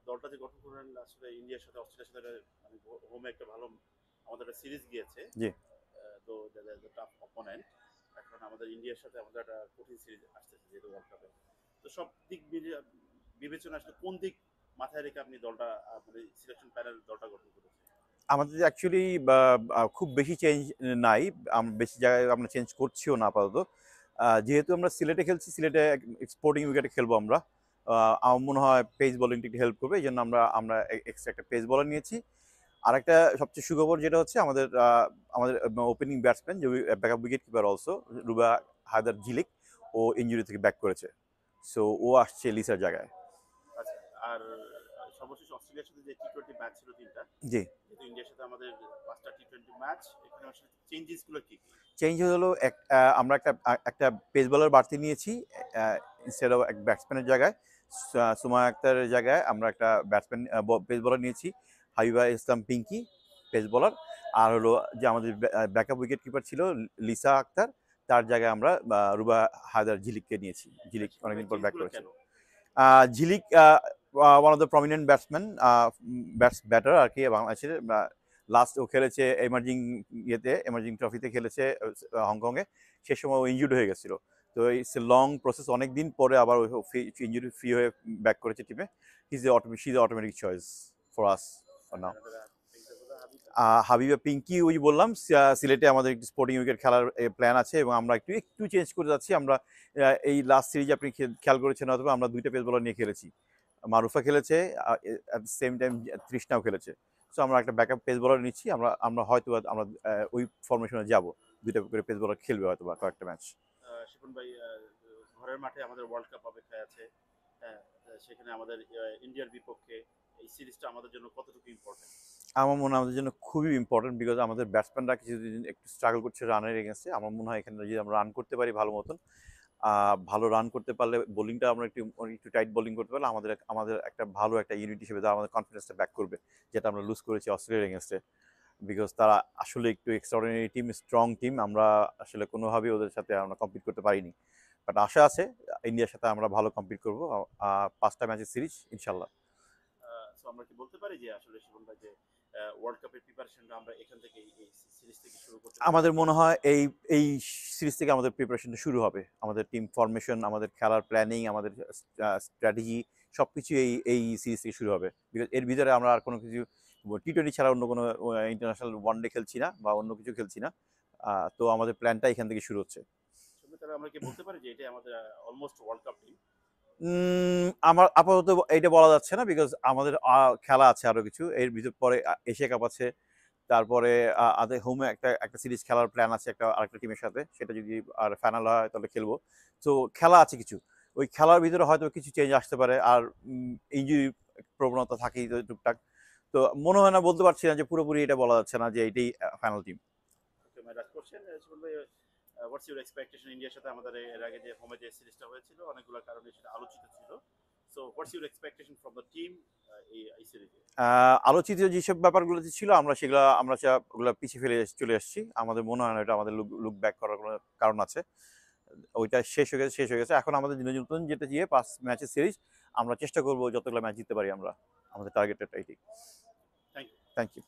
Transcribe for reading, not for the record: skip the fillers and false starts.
দলটা যে গঠন করলেন আসলে ইন্ডিয়ার সাথে অস্ট্রেলিয়ার সাথে মানে হোমে একটা ভালো আমাদের একটা সিরিজ গিয়েছে। জি। তো টাফ অপোনেন্ট। এখন আমাদের ইন্ডিয়ার সাথে আমাদের একটা কঠিন সিরিজ আসতেছে যেহেতু ওয়ার্ল্ড কাপে। তো সব দিক বিবেচনা আসলে কোন দিক মাথায় রেখে আপনি দলটা মানে সিলেকশন প্যানেল দলটা গঠন করেছেন? আমাদের অ্যাকচুয়ালি খুব বেশি চেঞ্জ নাই। বেশি জায়গায় আমরা চেঞ্জ করছিও না আপাতত। যেহেতু আমরা সিলেটে খেলছি, সিলেটে স্পোর্টিং উইকেটে খেলবো আমরা। আমার মনে হয় পেস বোলিংটা একটু হেল্প করবে, এই জন্য আমরা আমরা এক্সট্রা একটা পেস বোলার নিয়েছি। আর একটা সবচেয়ে সুখবর যেটা হচ্ছে আমাদের আমাদের ওপেনিং ব্যাটসম্যান যে backup wicket keeper also Rubya Haider Jhilik, ও ইঞ্জুরি থেকে ব্যাক করেছে। সো ও আসছে লিসার জায়গায়। আচ্ছা। আর সর্বশেষ অস্ট্রেলিয়ার সাথে যে টি-টোয়েন্টি ম্যাচ ছিল ৩টা, জি। যেহেতু ইন্ডিয়ার সাথে আমাদের ৫টা টি-টোয়েন্টি ম্যাচ, এখানে আসলে চেঞ্জেস গুলো কি কি? চেঞ্জ হলো আমরা একটা পেস বোলার বাড়তি নিয়েছি ইনস্টেড অফ এক ব্যাটসম্যানের জায়গায়। সুমা আক্তারের জায়গায় আমরা একটা ব্যাটসম্যান পেস বোলার নিয়েছি, হাবিবা ইসলাম পিঙ্কি পেস বোলার। আর হলো যে আমাদের ব্যাকআপ উইকেট কিপার ছিল লিসা আক্তার, তার জায়গায় আমরা রুবা হায়দার ঝিলিককে নিয়েছি। ঝিলিক শিপন ভাই অনেকদিন পর চেঞ্জ ব্যাক গুলো করেছে। কেন? Jhilik one of the prominent batsman, batter আর কি বাংলাদেশের। লাস্ট ও খেলেছে এমার্জিং ট্রফিতে খেলেছে হংকংয়ে। সে সময় ও ইনজুর্ড হয়ে গেছিল। তো ইটস এ লং প্রসেস, অনেক দিন পরে আবার ইনজুরি ফ্রি হয়ে ব্যাক করেছে টিমে। She is automatic choice for us for now. Habiba Pinky ওই বললাম, সিলেটে আমাদের একটু স্পোর্টিং উইকেট খেলার প্ল্যান আছে এবং আমরা একটু একটু চেঞ্জ করে যাচ্ছি। আমরা এই লাস্ট সিরিজে আপনি খেয়াল করেছেন হয়তো, আমরা দুইটা পেস বোলার নিয়ে খেলেছি। মারুফা খেলেছে, অ্যাট দ্য সেম টাইম তৃষ্ণাও খেলেছে। সো আমরা একটা ব্যাকআপ পেস বোলার নিচ্ছি। আমরা আমরা হয়তো আমরা ওই ফরমেশনে যাব, দুইটা করে পেস বোলার খেলবে হয়তো বা কয়েকটা ম্যাচ। শিপন ভাই, ঘরের মাঠে আমাদের ওয়ার্ল্ড কাপ অপেক্ষায় আছে। হ্যাঁ, সেখানে আমাদের ইন্ডিয়ার বিপক্ষে এই সিরিজটা আমাদের জন্য কতটুকু ইম্পর্টেন্ট? আমার মনে হয় আমাদের জন্য খুবই ইম্পর্টেন্ট, বিকজ আমাদের ব্যাটসম্যানরা কিছুদিন একটু স্ট্রাগল করছে রানের এগেন্সে। আমার মনে হয় এখানে যদি আমরা রান করতে পারি ভালো মতন, ভালো রান করতে পারলে, বোলিংটা আমরা একটু একটু টাইট বোলিং করতে পারলে আমাদের আমাদের একটা ভালো একটা ইউনিট হিসেবে তারা আমাদের কনফিডেন্সটা ব্যাক করবে, যেটা আমরা লুজ করেছি অস্ট্রেলিয়ার এগেন্সে। বিকজ তারা আসলে একটু এক্সট্রাঅর্ডিনারি টিম, স্ট্রং টিম। আমরা আসলে কোনোভাবেই ওদের সাথে আমরা কম্পিট করতে পারিনি। বাট আশা আছে ইন্ডিয়ার সাথে আমরা ভালো কম্পিট করবো 5টা ম্যাচের সিরিজ ইনশাল্লাহ। সো আমরা কি বলতে পারি যে আসলে শিপন ভাই যে ওয়ার্ল্ড কাপের প্রিপারেশনটা আমরা এখান থেকে এই সিরিজ থেকে শুরু করতে পারি? আমাদের মনে হয় এই এই সিরিজ থেকে আমাদের প্রিপারেশনটা শুরু হবে। আমাদের টিম ফরমেশন, আমাদের খেলার প্ল্যানিং, আমাদের স্ট্র্যাটেজি সবকিছু এই এই সিরিজ থেকে শুরু হবে। বিকজ এর ভিতরে আমরা আর কোনো কিছু টি-টোয়েন্টি ছাড়া অন্য কোনো ইন্টারন্যাশনাল ওয়ানডে খেলছি না বা অন্য কিছু খেলছি না। তো আমাদের প্ল্যানটা এখান থেকে শুরু হচ্ছে। তাহলে আমরা কি বলতে পারি যে এটা আমাদের অলমোস্ট ওয়ার্ল্ড কাপ টিম? আমার আপাতত এইটা বলা যাচ্ছে না, বিকজ আমাদের খেলা আছে আরো কিছু। এর ভিতর পরে এশিয়া কাপ আছে, তারপরে আদের হোমে একটা একটা সিরিজ খেলার প্ল্যান আছে একটা আরেকটা টিমের সাথে। সেটা যদি আর ফাইনাল হয় তাহলে খেলবো। তো খেলা আছে কিছু, ওই খেলার ভিতরে হয়তো কিছু চেঞ্জ আসতে পারে। আর ইনজুরি প্রবণতা থাকেই তো টুকটাক। তো মনে হয় না, বলতে পারছি না যে পুরোপুরি এটা বলা যাচ্ছে না যে এইটাই ফাইনাল টিম। ওকে, মাই লাস্ট কোশ্চেন শিপন ভাই, হোয়াটস ইউর এক্সপেকটেশন ইন্ডিয়ার সাথে আমাদের এর আগে যে হোমে যে সিরিজটা হয়েছিল অনেকগুলো কারণে সেটা আলোচিত ছিল। So what's your expectation from the team এই সিরিজে? আলোচিত যেসব ব্যাপারগুলো ছিল আমরা ওগুলো পিছিয়ে ফেলে চলে এসেছি। আমাদের মনে হয় না এটা আমাদের লুক ব্যাক করার কোনো কারণ আছে। ওইটা শেষ হয়ে গেছে। এখন আমাদের নতুন যেটা দিয়ে 5 ম্যাচের সিরিজ, আমরা চেষ্টা করবো যতগুলো ম্যাচ জিততে পারি আমরা। আমাদের টার্গেটটা এটাই। Thank you. Thank you.